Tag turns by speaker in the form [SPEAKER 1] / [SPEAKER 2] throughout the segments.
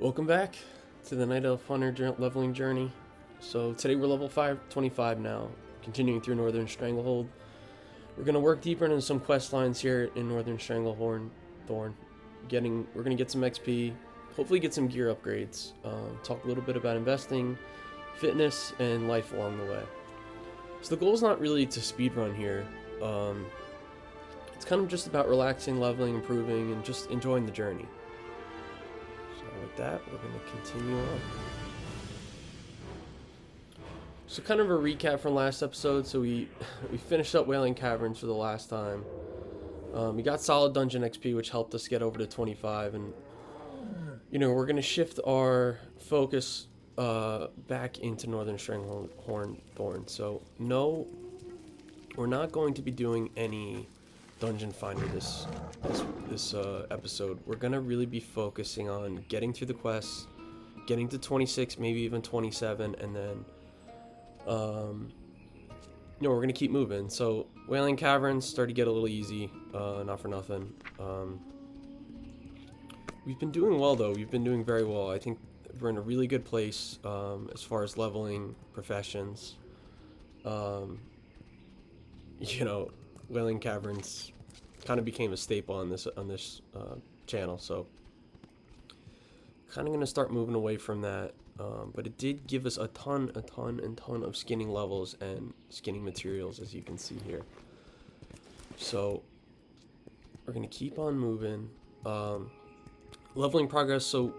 [SPEAKER 1] Welcome back to the Night Elf Hunter leveling journey. So today we're level 25 now, continuing through Northern Stranglehold. We're going to work deeper into some quest lines here in Northern Stranglethorn. We're going to get some XP, hopefully get some gear upgrades, talk a little bit about investing, fitness, and life along the way. So the goal is not really to speedrun here. It's kind of just about relaxing, leveling, improving, and just enjoying the journey. With that, we're going to continue on. So kind of a recap from last episode. So we finished up Wailing Caverns for the last time. We got solid dungeon XP, which helped us get over to 25, and we're going to shift our focus back into Northern Stranglethorn. So no, we're not going to be doing any dungeon finder this episode. We're gonna really be focusing on getting through the quests, getting to 26, maybe even 27, and then we're gonna keep moving. So Wailing Caverns started to get a little easy, not for nothing. We've been doing well though. We've been doing very well. I think we're in a really good place as far as leveling professions. Wailing Caverns kind of became a staple on this channel, so kind of gonna start moving away from that. But it did give us a ton of skinning levels and skinning materials, as you can see here. So we're gonna keep on moving. Leveling progress. So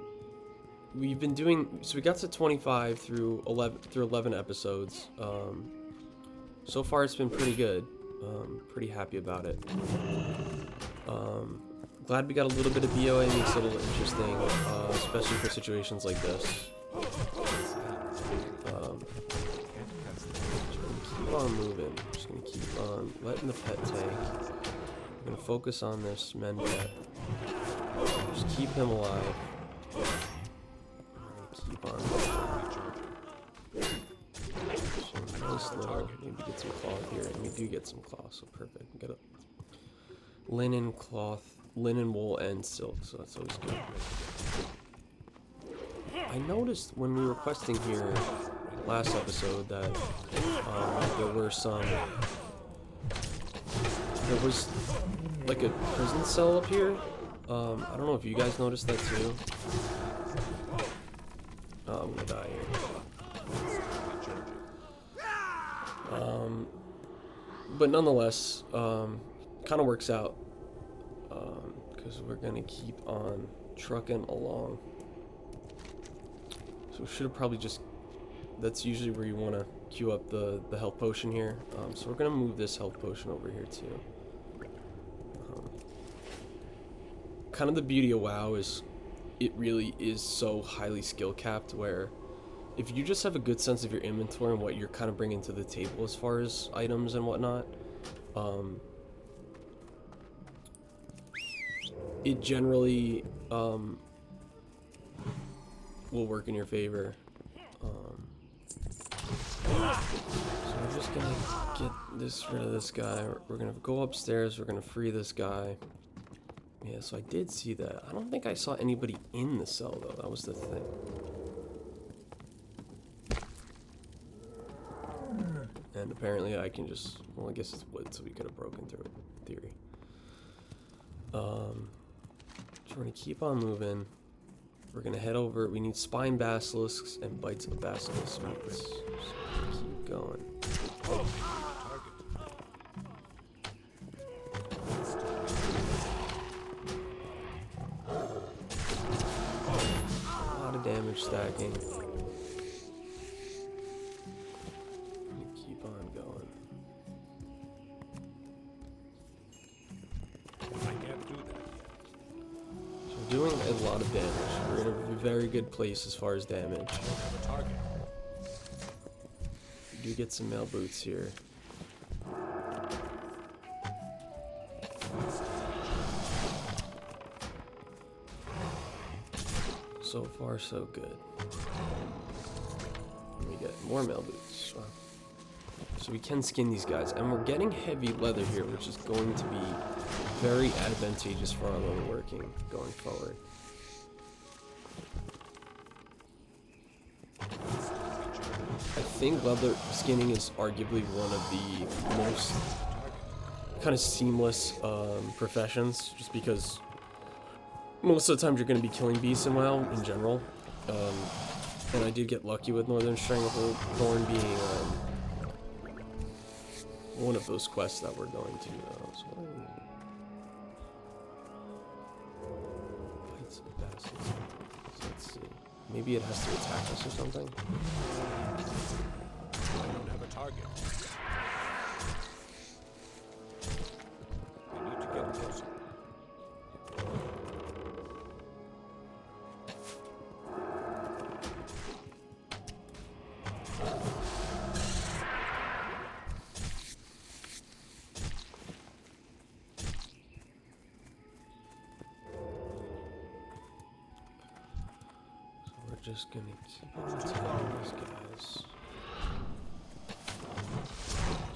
[SPEAKER 1] we got to 25 through 11 episodes. So far it's been pretty good. Pretty happy about it. Glad we got a little bit of BOA. Makes it a little interesting, especially for situations like this. Keep on moving. Just gonna keep on letting the pet take. I'm gonna focus on this men pet. Just keep him alive. Keep on. Nice little, maybe get some cloth here, and we do get some cloth, so perfect. We got a linen cloth, linen wool, and silk, so that's always good. I noticed when we were questing here last episode that there was like a prison cell up here. I don't know if you guys noticed that too. Oh, I'm gonna die here. But nonetheless, kind of works out because we're gonna keep on trucking along. So we should have probably just, that's usually where you want to queue up the health potion here. So we're gonna move this health potion over here too. Kind of the beauty of WoW is it really is so highly skill capped, where if you just have a good sense of your inventory and what you're kind of bringing to the table as far as items and whatnot, it generally will work in your favor. So we're just gonna get rid of this guy. We're gonna go upstairs. We're gonna free this guy. Yeah, so I did see that. I don't think I saw anybody in the cell though. That was the thing. And apparently I can just, well, I guess it's wood, so we could have broken through it, in theory. So we're going to keep on moving. We're going to head over. We need spine basilisks and bites of basilisk meats. So keep going. A lot of damage stacking. Doing a lot of damage. We're in a very good place as far as damage. We do get some mail boots here. So far, so good. And we get more mail boots. Wow. So we can skin these guys, and we're getting heavy leather here, which is going to be very advantageous for our level working going forward. think leather skinning is arguably one of the most kind of seamless professions, just because most of the times you're going to be killing beasts in WoW in general. And I did get lucky with Northern Stranglethorn being one of those quests that we're going to. So let's see. Maybe it has to attack us or something.
[SPEAKER 2] I don't have a target. I need to get closer.
[SPEAKER 1] Just gonna keep attacking these guys.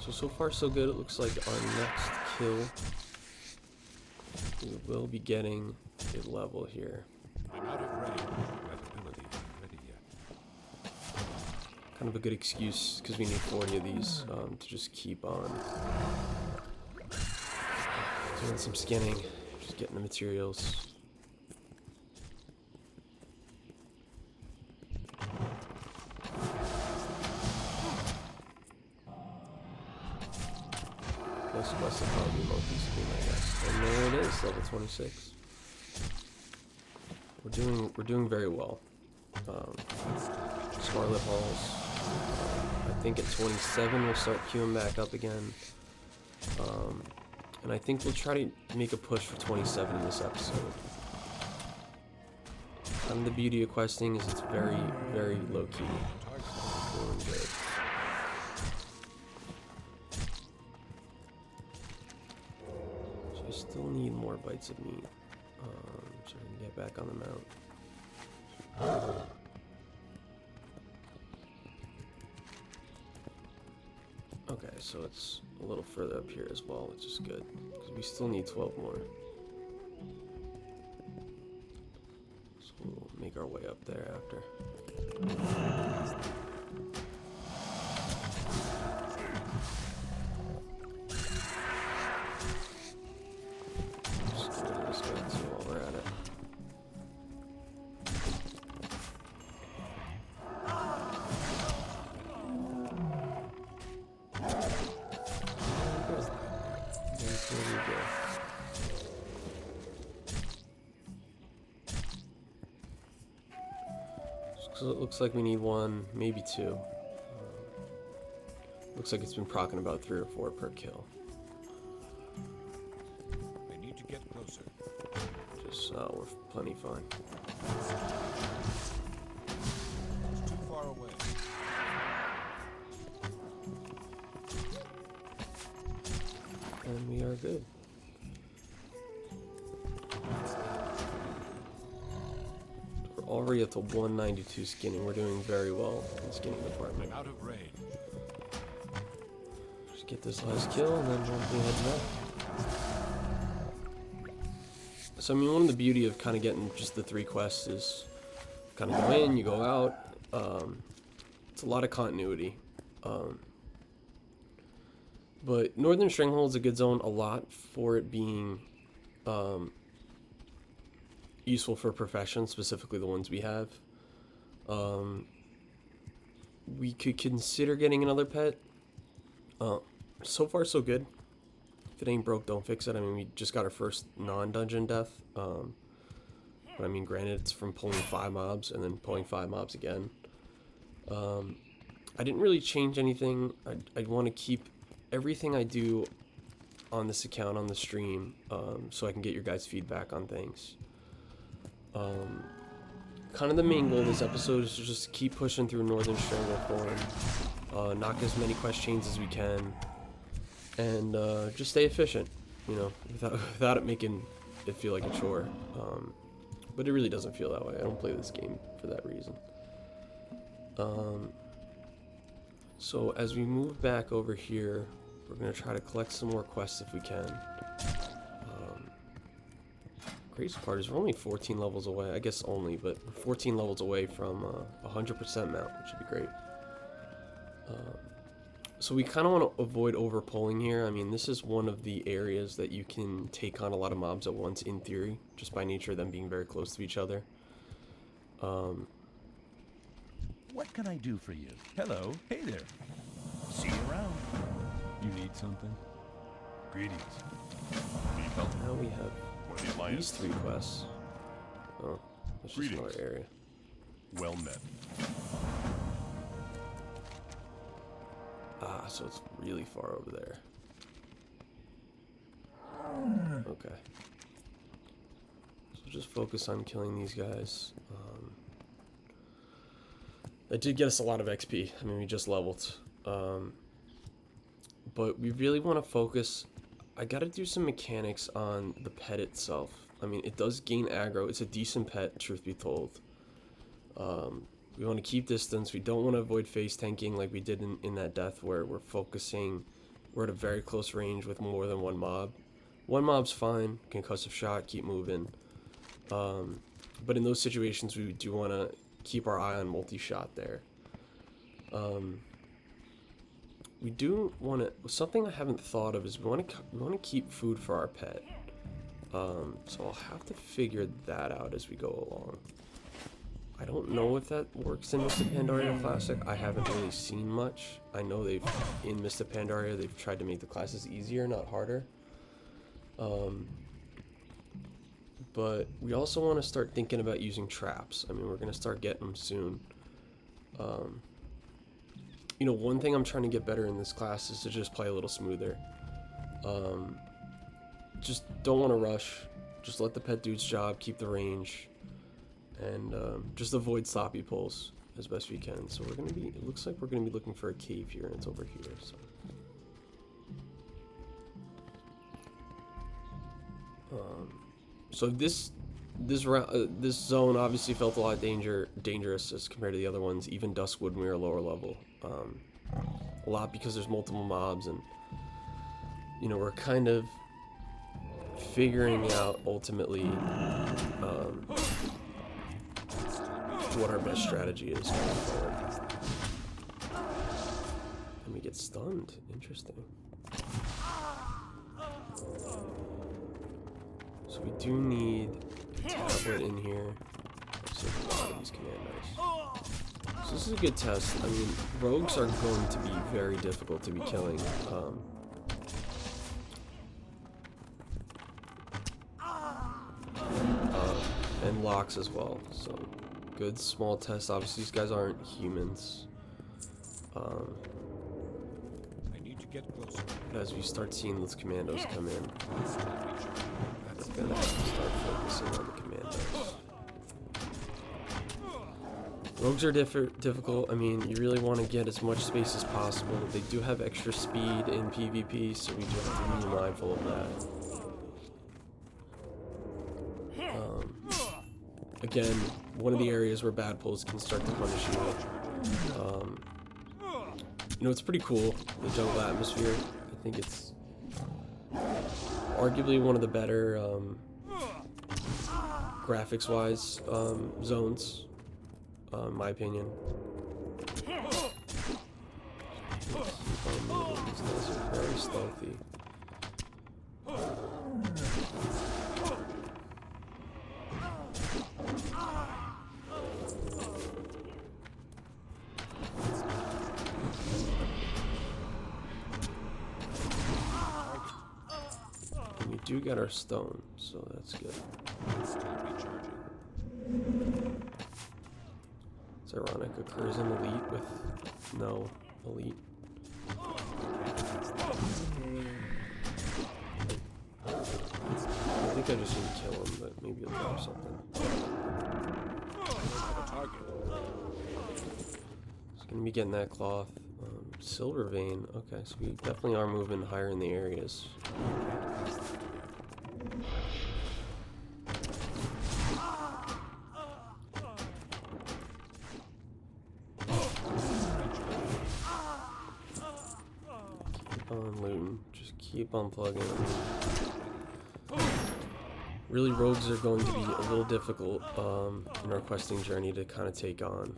[SPEAKER 1] So far so good. It looks like our next kill, we will be getting a level here.
[SPEAKER 2] I'm out of range. That ability isn't ready yet.
[SPEAKER 1] Kind of a good excuse, because we need 40 of these to just keep on doing some skinning, just getting the materials. This quest will probably be MoP scheme, I guess. And there it is, level 26. We're doing very well. Scarlet Halls. I think at 27 we'll start queuing back up again. And I think we'll try to make a push for 27 in this episode. And the beauty of questing is it's very, very low key. Doing good. I still need more bites of meat, so I can get back on the mount. Okay, so it's a little further up here as well, which is good, because we still need 12 more. So we'll make our way up there after. So it looks like we need one, maybe two. Looks like it's been proccing about 3 or 4 per kill.
[SPEAKER 2] I need to get closer.
[SPEAKER 1] Just, we're plenty fine.
[SPEAKER 2] It's too far away.
[SPEAKER 1] And we are good. Already up to 192 skinning. We're doing very well in the skinning department.
[SPEAKER 2] I'm out of range.
[SPEAKER 1] Just get this last kill and then we'll be heading up. So I mean, one of the beauty of kind of getting just the 3 quests is kind of go in, you go out. It's a lot of continuity. But Northern Stranglehold is a good zone a lot for it being useful for professions, specifically the ones we have. We could consider getting another pet. So far so good. If it ain't broke, don't fix it. I mean, we just got our first non-dungeon death. But I mean, granted, it's from pulling 5 mobs and then pulling 5 mobs again. I didn't really change anything. I want to keep everything I do on this account on the stream, so I can get your guys' feedback on things. Kind of the main goal of this episode is to just keep pushing through Northern Stranglethorn, knock as many quest chains as we can, and just stay efficient, you know, without it making it feel like a chore. But it really doesn't feel that way. I don't play this game for that reason. So as we move back over here, we're going to try to collect some more quests if we can. Crazy part is we're only 14 levels away. I guess only, but we're 14 levels away from 100% mount, which would be great. So we kind of want to avoid overpulling here. I mean, this is one of the areas that you can take on a lot of mobs at once, in theory, just by nature of them being very close to each other.
[SPEAKER 3] What can I do for you? Hello. Hey there. See you around.
[SPEAKER 2] You need something?
[SPEAKER 3] Greetings. Need help?
[SPEAKER 1] Now we have
[SPEAKER 3] For the
[SPEAKER 1] these
[SPEAKER 3] Alliance.
[SPEAKER 1] 3 quests. Oh, that's just
[SPEAKER 3] Greetings.
[SPEAKER 1] another area.
[SPEAKER 3] Well met.
[SPEAKER 1] Ah, so it's really far over there. Okay. So just focus on killing these guys. That did get us a lot of XP. I mean, we just leveled. But we really want to focus. I gotta do some mechanics on the pet itself. I mean, it does gain aggro. It's a decent pet, truth be told. We want to keep distance. We don't want to avoid face tanking like we did in that death where we're focusing. We're at a very close range with more than one mob. One mob's fine. Concussive shot, keep moving. But in those situations, we do want to keep our eye on multi-shot there. We do want to. Something I haven't thought of is we want to keep food for our pet. So I'll have to figure that out as we go along. I don't know if that works in Mr. Pandaria Classic. I haven't really seen much. I know in Mr. Pandaria they've tried to make the classes easier, not harder. But we also want to start thinking about using traps. I mean, we're going to start getting them soon. You know, one thing I'm trying to get better in this class is to just play a little smoother. Just don't want to rush. Just let the pet do its job, keep the range, and just avoid sloppy pulls as best we can. So we're going to be, it looks like we're going to be looking for a cave here, and it's over here, so. So this zone obviously felt a lot dangerous as compared to the other ones, even Duskwood when we were a lower level. A lot because there's multiple mobs, and you know, we're kind of figuring out ultimately what our best strategy is going forward. And we get stunned. Interesting. So we do need a tablet in here. So a lot of these commandos. So this is a good test. I mean, rogues are going to be very difficult to be killing. And locks as well. So good small test. Obviously these guys aren't humans.
[SPEAKER 2] I need to get closer.
[SPEAKER 1] But as we start seeing those commandos come in, we're gonna have to start focusing on the commandos. Rogues are difficult. I mean, you really want to get as much space as possible. They do have extra speed in PvP, so we do have to be mindful of that. Again, one of the areas where bad pulls can start to punish you. You know, it's pretty cool, the jungle atmosphere. I think it's arguably one of the better graphics-wise zones, in my opinion. Keep on moving. These guys are very stealthy. And we do get our stone, so that's good. It's ironic, occurs in elite with no elite. I think I just need to kill him, but maybe he'll drop something. Just gonna be getting that cloth. Silver vein. Okay, so we definitely are moving higher in the areas. Keep on looting. Just keep on plugging. Really, rogues are going to be a little difficult in our questing journey to kind of take on.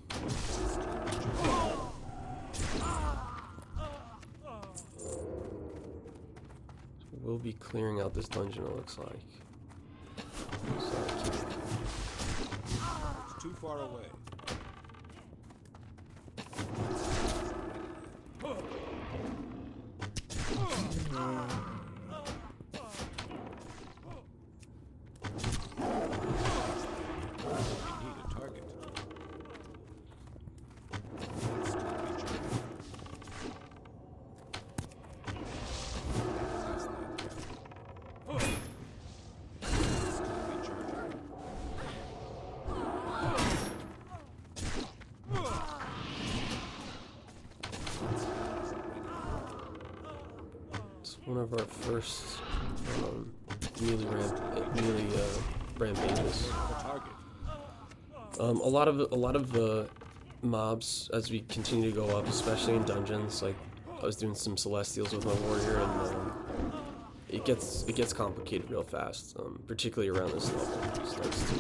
[SPEAKER 1] will be clearing out this dungeon, it looks like. So,
[SPEAKER 2] It's too far away. I need a target.
[SPEAKER 1] it's one of our first melee rampages.
[SPEAKER 2] Target.
[SPEAKER 1] A lot of mobs as we continue to go up, especially in dungeons. Like I was doing some celestials with my warrior, and it gets complicated real fast, particularly around this level. It starts to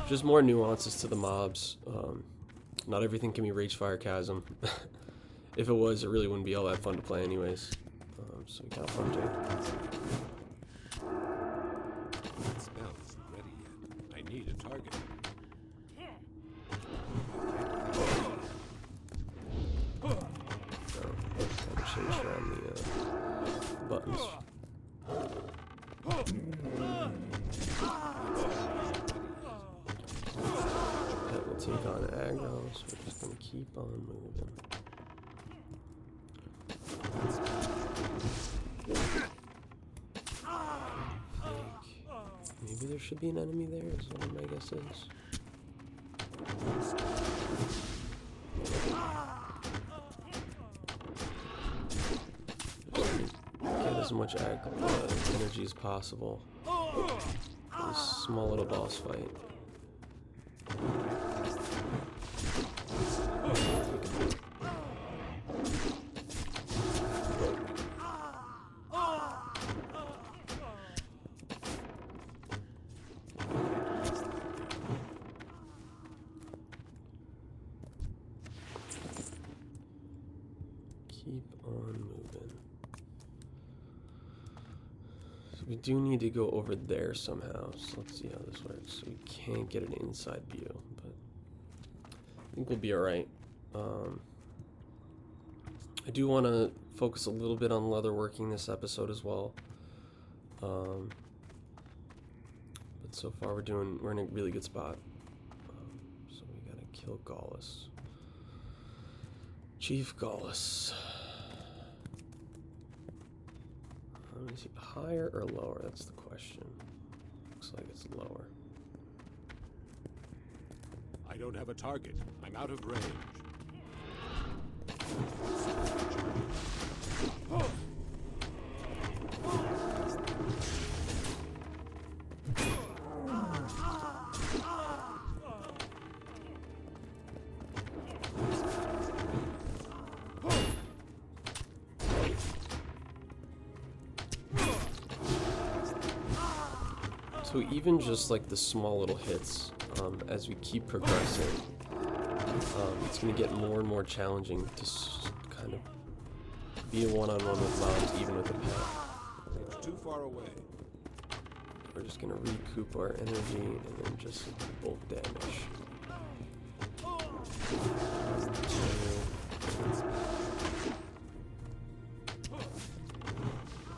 [SPEAKER 1] just more nuances to the mobs. Not everything can be Ragefire Chasm. If it was, it really wouldn't be all that fun to play anyways. So we got fun too.
[SPEAKER 2] That spell isn't ready yet. I need a target.
[SPEAKER 1] Change around the buttons. That will take on aggro, so we're just gonna keep on moving. Maybe there should be an enemy there, is what my guess is. Get as much energy as possible in this small little boss fight. Keep on moving. So we do need to go over there somehow. So let's see how this works. So we can't get an inside view, but I think we'll be alright. I do want to focus a little bit on leatherworking this episode as well. But so far we're in a really good spot. So we gotta kill Gallus. Chief Gallus. Is he higher or lower? That's the question. Looks like it's lower.
[SPEAKER 2] I don't have a target. I'm out of range.
[SPEAKER 1] So even just like the small little hits, as we keep progressing, it's going to get more and more challenging to kind of be a one-on-one with mobs, even with a pet.
[SPEAKER 2] It's too far away.
[SPEAKER 1] We're just going to recoup our energy and then just bulk damage.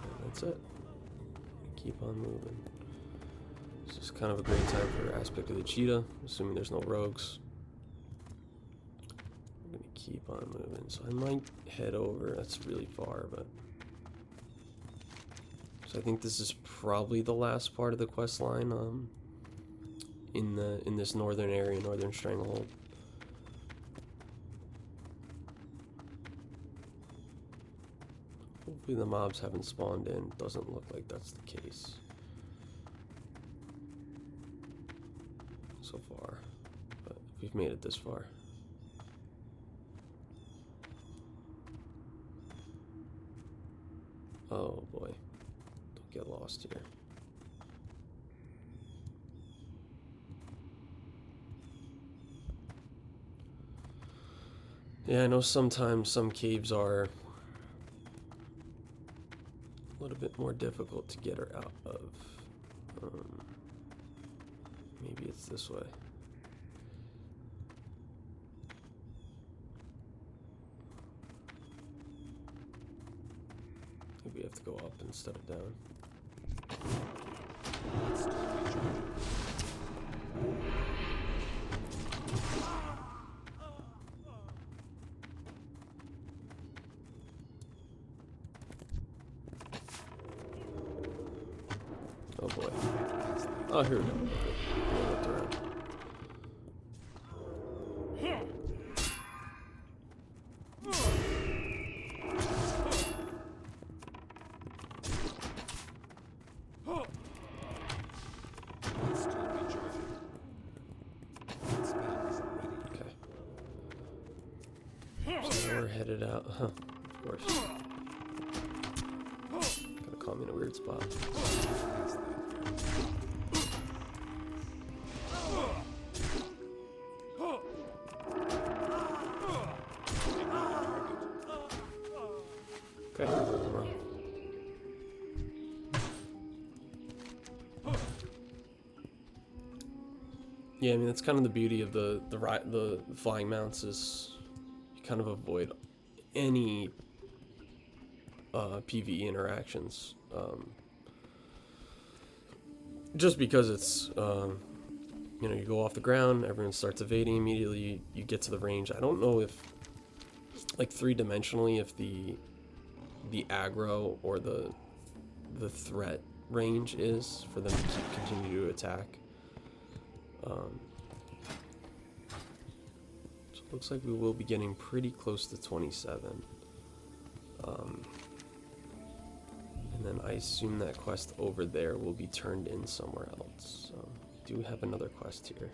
[SPEAKER 1] And that's it. Keep on moving. This is kind of a great time for Aspect of the Cheetah, assuming there's no rogues. I'm gonna keep on moving, so I might head over. That's really far, but so I think this is probably the last part of the quest line in this northern area, Northern Stranglehold. Hopefully the mobs haven't spawned in. Doesn't look like that's the case so far, but we've made it this far. Oh boy, don't get lost here. Yeah, I know sometimes some caves are a little a bit more difficult to get her out of. Maybe it's this way. Maybe we have to go up instead of down. Oh boy. Oh, here we go. Okay. I looked around. So we're headed out. Huh, of course. Gotta call me in a weird spot. Okay, we're on. Yeah, I mean that's kind of the beauty of the flying mounts is you kind of avoid any PvE interactions, just because it's you know, you go off the ground, everyone starts evading immediately. You get to the range. I don't know if like three-dimensionally if the aggro or the threat range is for them to continue to attack. So it looks like we will be getting pretty close to 27. And then I assume that quest over there will be turned in somewhere else. So we do have another quest here.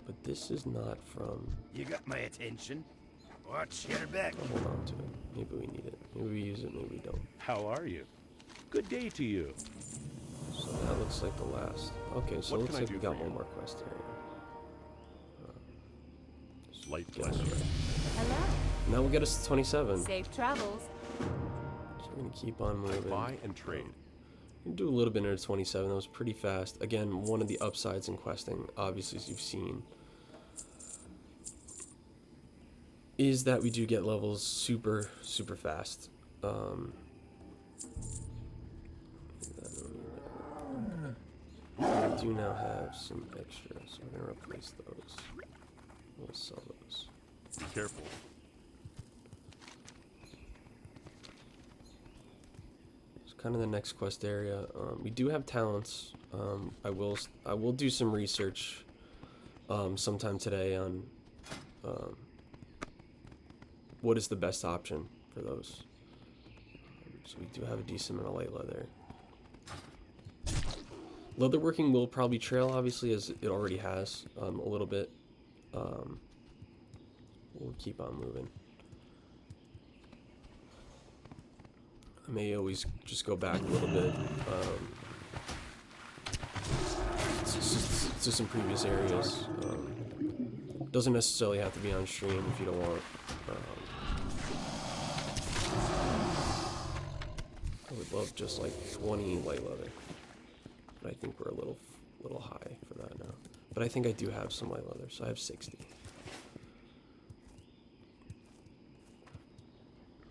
[SPEAKER 1] But this is not from...
[SPEAKER 3] You got my attention. Watch your back.
[SPEAKER 1] I'll hold on to it. Maybe we need it. Maybe we use it, maybe we don't.
[SPEAKER 3] How are you? Good day to you.
[SPEAKER 1] So that looks like the last. Okay, so it looks like we got one more quest area.
[SPEAKER 3] Slight pleasure.
[SPEAKER 4] Hello.
[SPEAKER 1] And that will get us to 27.
[SPEAKER 4] Safe travels.
[SPEAKER 1] So we're going to keep on moving.
[SPEAKER 2] Buy and trade.
[SPEAKER 1] We can do a little bit into 27. That was pretty fast. Again, one of the upsides in questing, obviously, as you've seen, is that we do get levels super, super fast. We do now have some extra, so we're going to replace those. We'll sell those.
[SPEAKER 2] Be careful.
[SPEAKER 1] It's kind of the next quest area. We do have talents. I will do some research sometime today on what is the best option for those. So we do have a decent amount of Layla there. Leatherworking will probably trail, obviously, as it already has a little bit. We'll keep on moving. I may always just go back a little bit to some previous areas. Doesn't necessarily have to be on stream if you don't want. I would love just like 20 light leather, but I think we're a little high for that now. But I think I do have some light leather, so I have 60.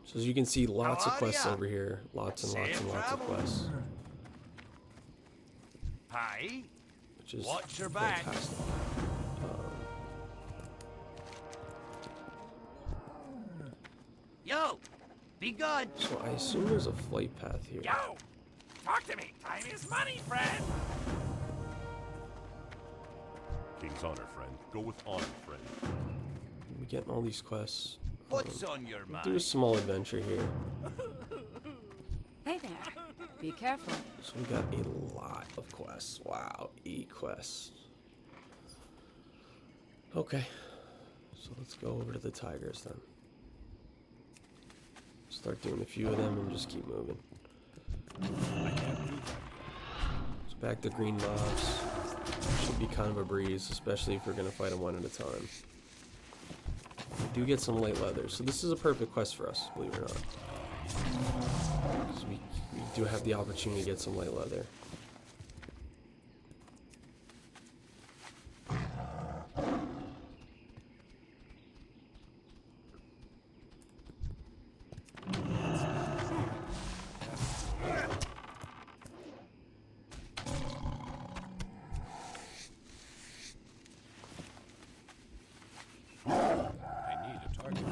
[SPEAKER 1] So as you can see, lots of quests over here. Lots and lots and lots of quests.
[SPEAKER 3] Hi.
[SPEAKER 1] Which is
[SPEAKER 3] Watch your back.
[SPEAKER 1] fantastic.
[SPEAKER 3] Yo, be good.
[SPEAKER 1] So I assume there's a flight path here.
[SPEAKER 3] Yo, talk to me. Time is money, friend.
[SPEAKER 2] King's honor, friend. Go with honor, friend.
[SPEAKER 1] We're getting all these quests.
[SPEAKER 3] What's on your
[SPEAKER 1] Do a
[SPEAKER 3] mind?
[SPEAKER 1] small adventure here.
[SPEAKER 4] Hey there. Be careful.
[SPEAKER 1] So we got a lot of quests. Wow, 8 quests. Okay, so let's go over to the tigers then. Start doing a few of them and just keep moving. So back to green mobs. Should be kind of a breeze, especially if we're gonna fight them one at a time. We do get some light leather, so this is a perfect quest for us, believe it or not. 'Cause we do have the opportunity to get some light leather.
[SPEAKER 2] I need a target.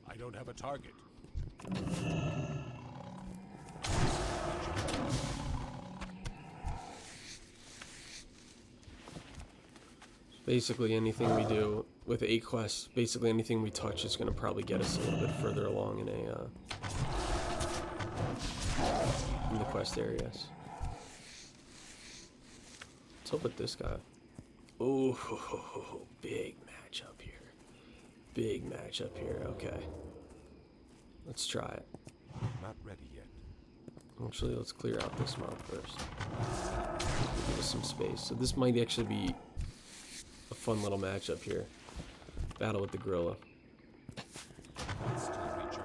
[SPEAKER 2] I don't have a target.
[SPEAKER 1] Basically, anything we do with 8 quests, basically anything we touch is going to probably get us a little bit further along in the quest areas. What's up with this guy? Oh, big matchup here. Big matchup here. Okay. Let's try it.
[SPEAKER 2] Not ready yet.
[SPEAKER 1] Actually, let's clear out this mob first. Give us some space. So this might actually be a fun little matchup here. Battle with the gorilla.
[SPEAKER 2] Still recharging.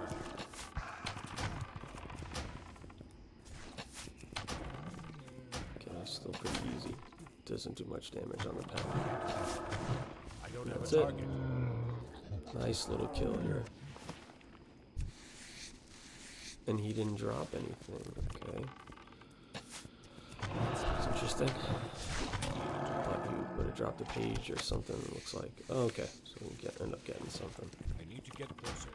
[SPEAKER 1] Okay, still pretty easy. Doesn't do much damage on the pet.
[SPEAKER 2] I don't have
[SPEAKER 1] That's
[SPEAKER 2] a
[SPEAKER 1] it.
[SPEAKER 2] target.
[SPEAKER 1] Nice little kill here. And he didn't drop anything. Okay. That's interesting. Thought he would have dropped a page or something, it looks like. Oh, okay. So we end up getting something.
[SPEAKER 2] I need to get closer.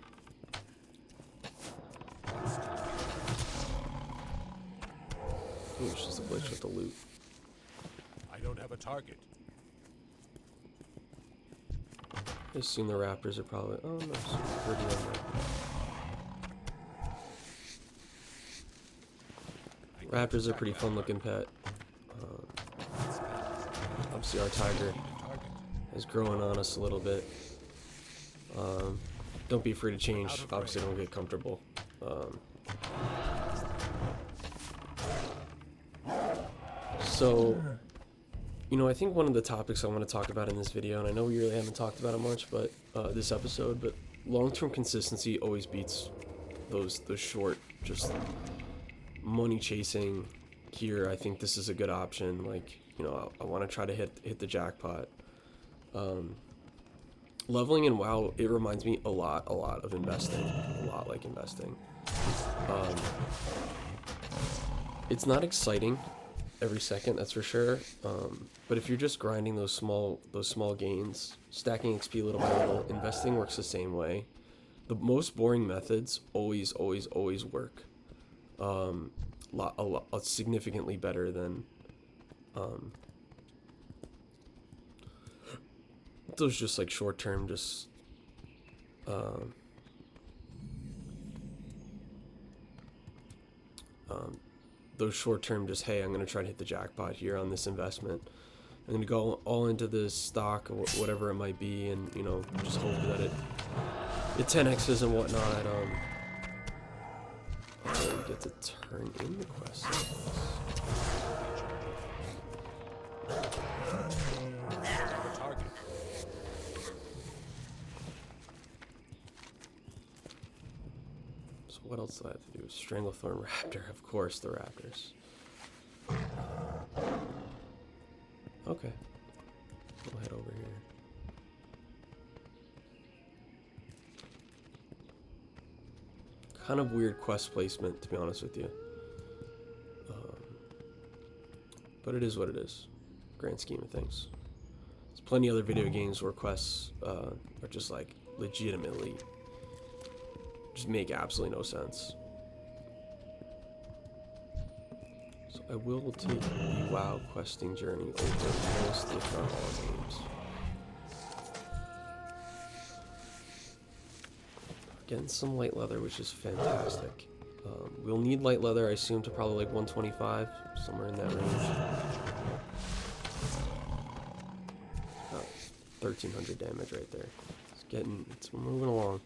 [SPEAKER 1] Ooh, it's just a glitch with the loot.
[SPEAKER 2] I don't have a target.
[SPEAKER 1] I assume the raptors are probably... Oh, no. It's pretty on there. Raptors are pretty fun looking pet. Obviously our tiger is growing on us a little bit. Don't be afraid to change. Obviously don't get comfortable. So, you know, I think one of the topics I want to talk about in this video, and I know we really haven't talked about it much, but this episode, but long-term consistency always beats those short, just money chasing. Here, I think this is a good option. Like, you know, I want to try to hit the jackpot. Leveling in WoW, it reminds me a lot of investing. A lot like investing. It's not exciting every second, that's for sure. But if you're just grinding those small gains, stacking XP little by little, investing works the same way. The most boring methods always work. Significantly better than those just like short term, just those short term, just hey, I'm gonna try to hit the jackpot here on this investment. I'm gonna go all into this stock or whatever it might be, and you know, just hope that it 10x's and whatnot. We get to turn in the quest.
[SPEAKER 2] Target.
[SPEAKER 1] So what else do I have to do? Stranglethorn Raptor, of course, the raptors. Okay. We'll head over here. Kind of weird quest placement, to be honest with you. But it is what it is, grand scheme of things. There's plenty of other video games where quests are just like legitimately just make absolutely no sense. So I will take the WoW questing journey over most, if not all, games. Getting some light leather, which is fantastic. We'll need light leather, I assume, to probably like 125, somewhere in that range. About 1300 damage right there. We're moving along.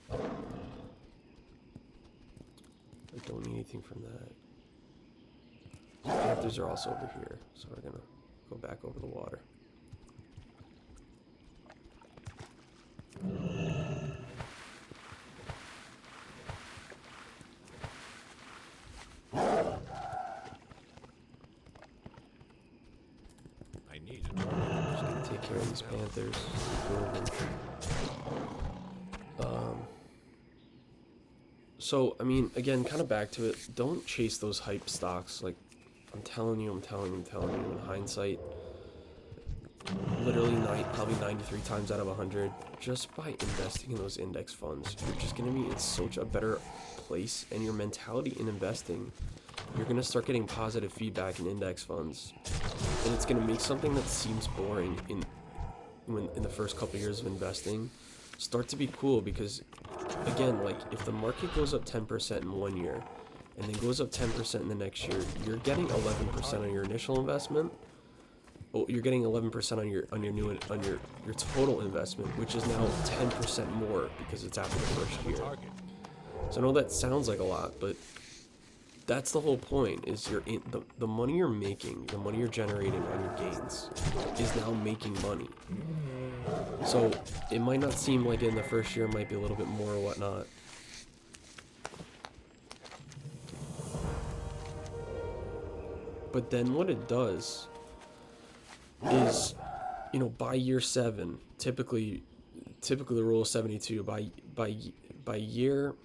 [SPEAKER 1] I don't need anything from that. Panthers are also over here, so we're gonna go back over the water.
[SPEAKER 2] I need a
[SPEAKER 1] Just gonna take care of these panthers. So I mean, again, kind of back to it. Don't chase those hype stocks. Like, I'm telling you. In hindsight, literally probably 93 times out of 100, just by investing in those index funds, you're just gonna be in such a better place, and your mentality in investing, you're gonna start getting positive feedback in index funds, and it's gonna make something that seems boring in the first couple of years of investing start to be cool, because again, like, if the market goes up 10% in 1 year and then goes up 10% in the next year, you're getting 11% on your initial investment. Oh, you're getting 11% on your total investment, which is now 10% more because it's after the first year. So I know that sounds like a lot, but that's the whole point. Is the money you're making, the money you're generating on your gains, is now making money. So it might not seem like in the first year, it might be a little bit more or whatnot. But then what it does is, you know, by year 7, typically the rule of 72, by year,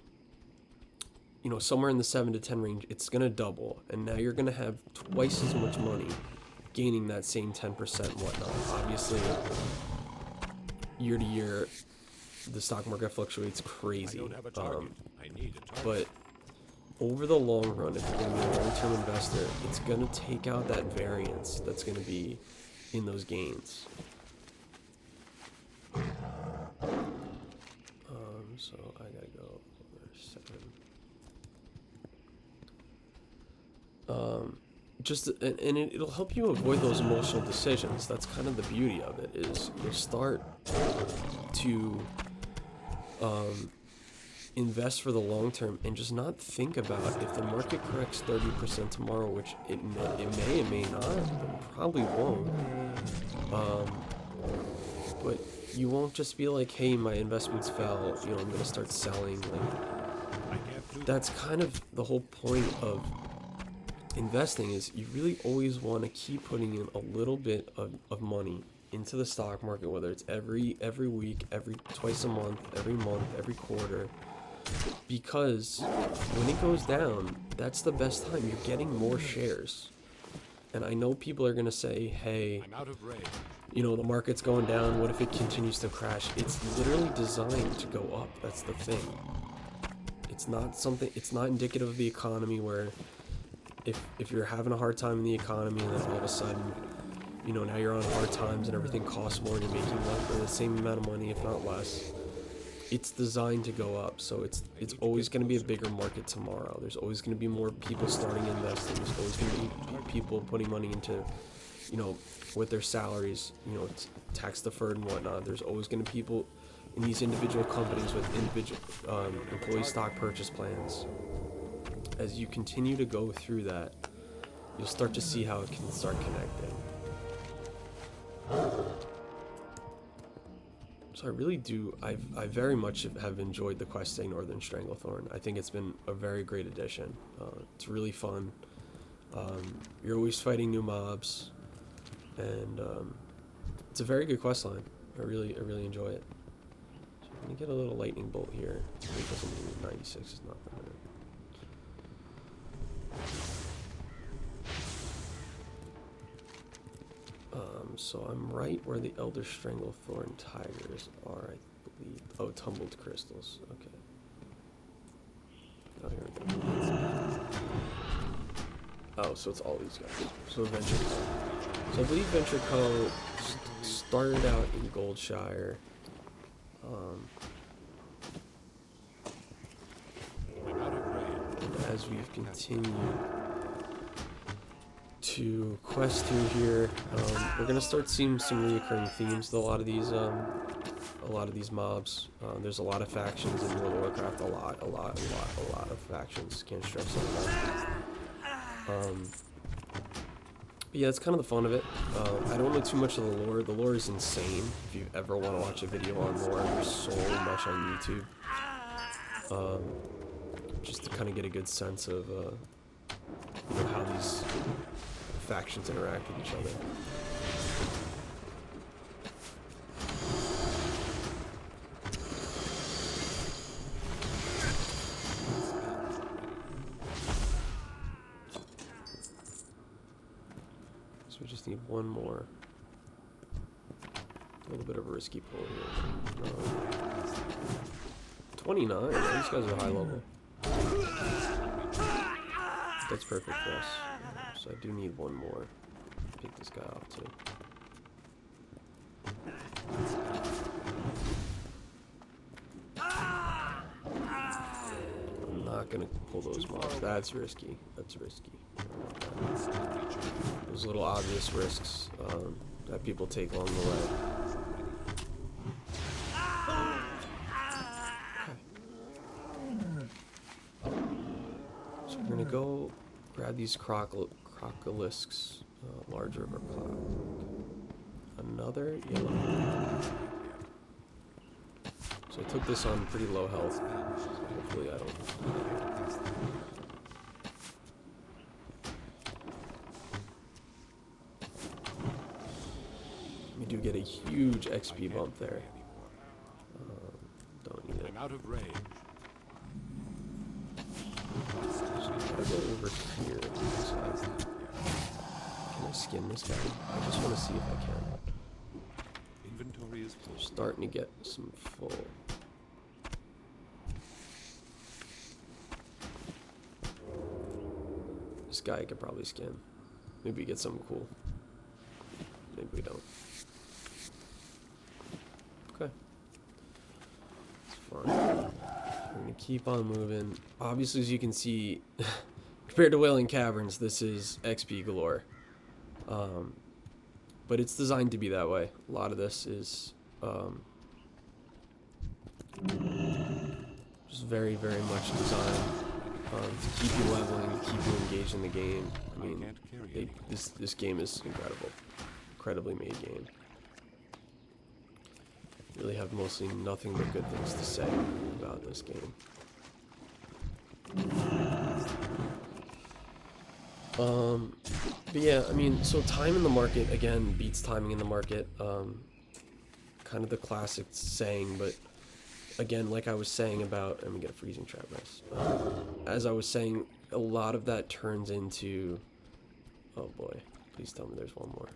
[SPEAKER 1] you know, somewhere in the 7 to 10 range, it's gonna double, and now you're gonna have twice as much money gaining that same 10% and whatnot. Obviously, year to year, the stock market fluctuates crazy. But over the long run, if you're going to be a long-term investor, it's going to take out that variance that's going to be in those gains. So I gotta go over 7. And it'll help you avoid those emotional decisions. That's kind of the beauty of it, is you'll start to invest for the long term and just not think about if the market corrects 30% tomorrow, which it may not, but probably won't. But you won't just be like, hey, my investments fell, you know, I'm gonna start selling. Like, that's kind of the whole point of investing, is you really always want to keep putting in a little bit of money into the stock market, whether it's every week, twice a month, every quarter, because when it goes down, that's the best time. You're getting more shares. And I know people are going to say, hey, you know, the market's going down, what if it continues to crash? It's literally designed to go up. That's the thing. It's not indicative of the economy, where if you're having a hard time in the economy and then all of a sudden, you know, now you're on hard times and everything costs more and you're making the same amount of money, if not less. It's designed to go up, so it's always going to be a bigger market tomorrow. There's always going to be more people starting investing. There's always going to be people putting money into, you know, with their salaries, you know, tax deferred and whatnot. There's always going to be people in these individual companies with individual employee stock purchase plans. As you continue to go through that, you'll start to see how it can start connecting. So I really do, I very much have enjoyed the questing Northern Stranglethorn. I think it's been a very great addition. It's really fun. You're always fighting new mobs, and it's a very good quest line. I really enjoy it. So I'm gonna get a little lightning bolt here. It doesn't mean 96 is not the minute. So I'm right where the Elder Stranglethorn tigers are, I believe. Oh, tumbled crystals. Okay. Oh, here we go. Oh, so it's all these guys. So Venture Co. So I believe Venture Co. started out in Goldshire. And as we've continued to quest through here, we're gonna start seeing some recurring themes with a lot of these a lot of these mobs. There's a lot of factions in World of Warcraft. A lot of factions. Can't stress that enough. But yeah, it's kind of the fun of it. I don't know too much of the lore. The lore is insane. If you ever want to watch a video on lore, there's so much on YouTube. Just to kind of get a good sense of you know, how these factions interact with each other. So we just need one more. A little bit of a risky pull here. 29? These guys are high level. That's perfect for us. So I do need one more. Pick this guy off too. I'm not gonna pull those mobs. That's risky. That's risky. Those little obvious risks that people take along the way. So we're gonna go grab these crocolisks, large river cloud. Another yellow. So I took this on pretty low health. So hopefully I don't. We do get a huge XP bump there. Don't need it.
[SPEAKER 2] I'm out of range.
[SPEAKER 1] Gotta go over here. Can I skin this guy? I just want to see if I can.
[SPEAKER 2] Inventory is full.
[SPEAKER 1] Starting to get some full. This guy I could probably skin. Maybe we get something cool. Maybe we don't. Okay. It's fine. We're gonna keep on moving. Obviously, as you can see, compared to Wailing Caverns, this is XP galore. But it's designed to be that way. A lot of this is just very, very much designed to keep you leveling, to keep you engaged in the game. I mean, this game is incredible. Incredibly made game. Really have mostly nothing but good things to say about this game. But yeah, I mean, so time in the market, again, beats timing in the market. Kind of the classic saying, but again, like I was saying about, let me get a freezing trap, nice. As I was saying, a lot of that turns into, oh boy, please tell me there's one more.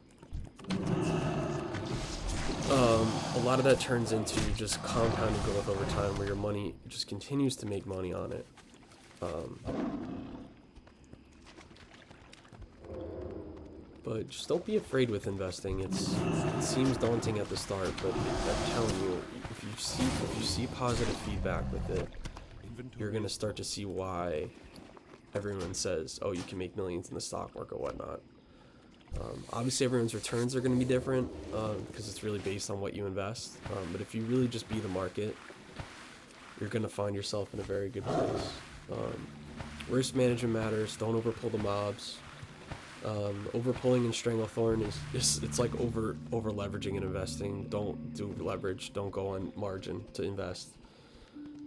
[SPEAKER 1] A lot of that turns into just compounded growth over time, where your money just continues to make money on it. But just don't be afraid with investing. It seems daunting at the start, but I'm telling you, if you see positive feedback with it, you're gonna start to see why everyone says, "Oh, you can make millions in the stock market, whatnot." Obviously, everyone's returns are going to be different because it's really based on what you invest. But if you really just be the market, you're going to find yourself in a very good place. Risk management matters. Don't overpull the mobs. Overpulling in Stranglethorn is it's like over leveraging and investing. Don't do leverage. Don't go on margin to invest.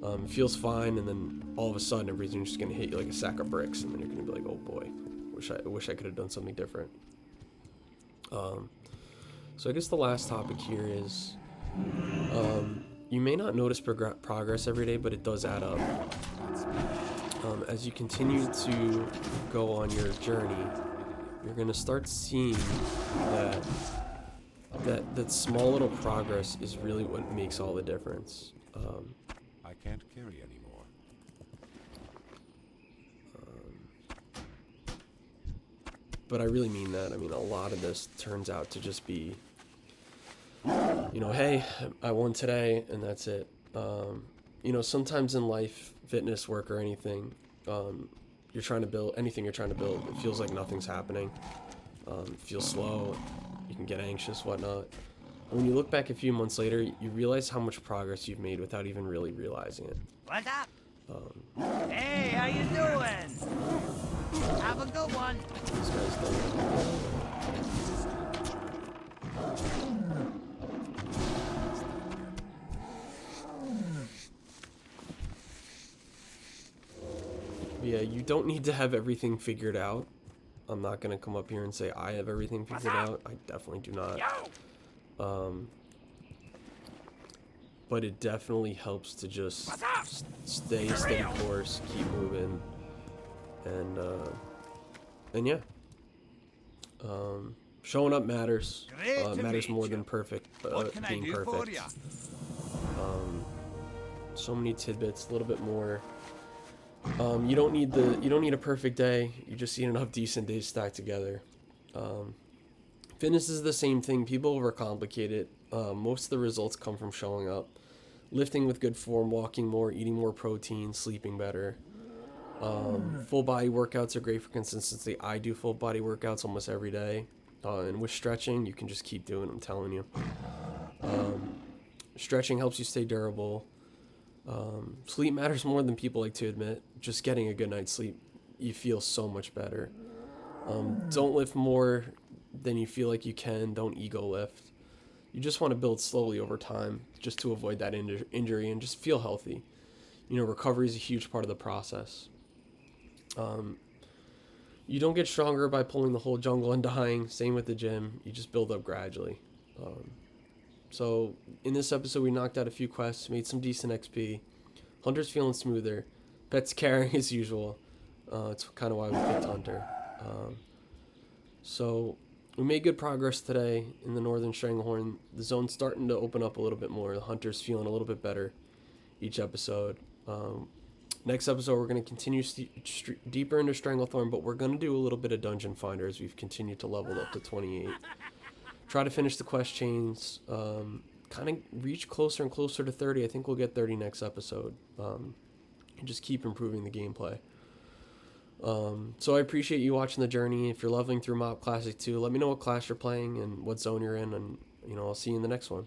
[SPEAKER 1] It feels fine, and then all of a sudden, everything's just going to hit you like a sack of bricks, and then you're going to be like, "Oh boy, wish I could have done something different." So I guess the last topic here is, you may not notice progress every day, but it does add up. As you continue to go on your journey, you're gonna start seeing that small little progress is really what makes all the difference.
[SPEAKER 2] I can't carry anymore.
[SPEAKER 1] But I really mean that. I mean, a lot of this turns out to just be, you know, hey, I won today, and that's it. You know, sometimes in life, fitness, work, or anything, you're trying to build, anything you're trying to build, it feels like nothing's happening. It feels slow. You can get anxious, whatnot. When you look back a few months later, you realize how much progress you've made without even really realizing it.
[SPEAKER 5] What's up? Hey, how you doing? Have a good one.
[SPEAKER 1] These guys yeah, you don't need to have everything figured out. I'm not gonna come up here and say I have everything figured out. I definitely do not. But it definitely helps to just stay a steady course, keep moving, and yeah. Showing up matters. Matters more than being perfect. So many tidbits, a little bit more. You don't need a perfect day. You just need enough decent days stacked together. Fitness is the same thing. People overcomplicate it. Most of the results come from showing up, lifting with good form, walking more, eating more protein, sleeping better. Full body workouts are great for consistency. I do full body workouts almost every day. And with stretching, you can just keep doing it, I'm telling you. Stretching helps you stay durable. Sleep matters more than people like to admit. Just getting a good night's sleep, you feel so much better. Don't lift more than you feel like you can. Don't ego lift. You just want to build slowly over time just to avoid that injury and just feel healthy. You know, recovery is a huge part of the process. You don't get stronger by pulling the whole jungle and dying. Same with the gym. You just build up gradually. So in this episode, we knocked out a few quests, made some decent XP. Hunter's feeling smoother. Pet's carrying as usual. It's kind of why we picked Hunter. So we made good progress today in the Northern Stranglethorn. The zone's starting to open up a little bit more. The Hunter's feeling a little bit better each episode. Next episode, we're going to continue deeper into Stranglethorn, but we're going to do a little bit of Dungeon Finder as we've continued to level up to 28. Try to finish the quest chains. Kind of reach closer and closer to 30. I think we'll get 30 next episode. And just keep improving the gameplay. So I appreciate you watching the journey. If you're leveling through MoP Classic 2, let me know what class you're playing and what zone you're in, and I'll see you in the next one.